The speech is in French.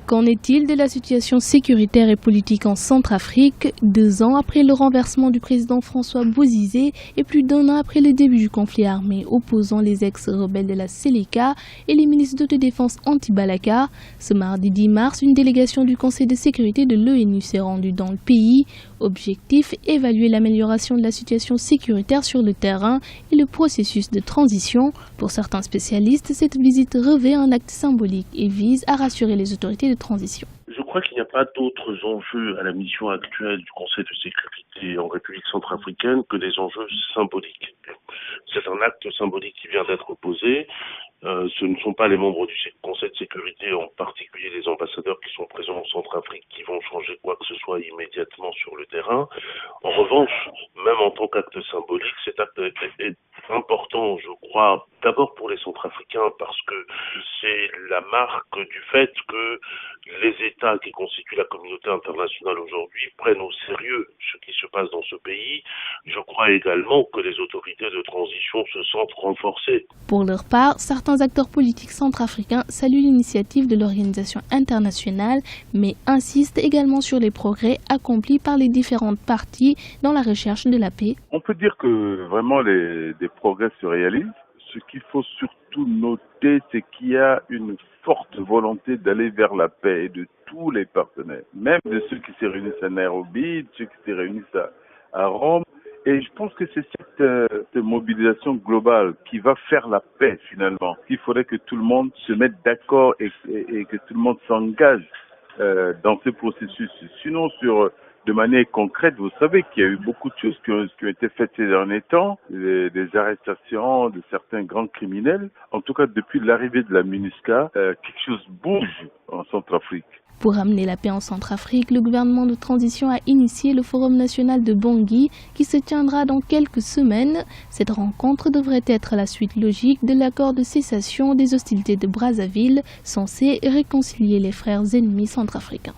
Qu'en est-il de la situation sécuritaire et politique en Centrafrique, 2 ans après le renversement du président François Bozizé et plus d'1 an après le début du conflit armé opposant les ex-rebelles de la Seleka et les milices d'autodéfense anti-Balaka? Ce mardi 10 mars, une délégation du Conseil de sécurité de l'ONU s'est rendue dans le pays. Objectif, évaluer l'amélioration de la situation sécuritaire sur le terrain et le processus de transition. Pour certains spécialistes, cette visite revêt un acte symbolique et vise à rassurer les autorités de transition. Je crois qu'il n'y a pas d'autres enjeux à la mission actuelle du Conseil de sécurité en République centrafricaine que des enjeux symboliques. C'est un acte symbolique qui vient d'être posé. Ce ne sont pas les membres du Conseil de sécurité, en particulier les ambassadeurs qui sont présents en Centrafrique, qui vont changer quoi que ce soit immédiatement sur le terrain. En revanche, même en tant qu'acte symbolique, cet acte est important, je crois, d'abord pour les Centrafricains, parce que c'est la marque du fait que les États qui constituent la communauté internationale aujourd'hui prennent au sérieux ce qui se passe dans ce pays. Je crois également que les autorités de transition se sentent renforcées. Pour leur part, certains acteurs politiques centrafricains saluent l'initiative de l'organisation internationale, mais insistent également sur les progrès accomplis par les différentes parties dans la recherche de la paix. On peut dire que vraiment des progrès se réalisent. Ce qu'il faut surtout noter, c'est qu'il y a une forte volonté d'aller vers la paix et de tous les partenaires, même de ceux qui se réunissent à Nairobi, de ceux qui se réunissent à Rome. Et je pense que c'est cette mobilisation globale qui va faire la paix finalement. Il faudrait que tout le monde se mette d'accord et que tout le monde s'engage dans ce processus. Sinon, de manière concrète, vous savez qu'il y a eu beaucoup de choses qui ont été faites ces derniers temps, des arrestations de certains grands criminels. En tout cas, depuis l'arrivée de la MINUSCA, quelque chose bouge en Centrafrique. Pour amener la paix en Centrafrique, le gouvernement de transition a initié le Forum national de Bangui qui se tiendra dans quelques semaines. Cette rencontre devrait être la suite logique de l'accord de cessation des hostilités de Brazzaville, censé réconcilier les frères ennemis centrafricains.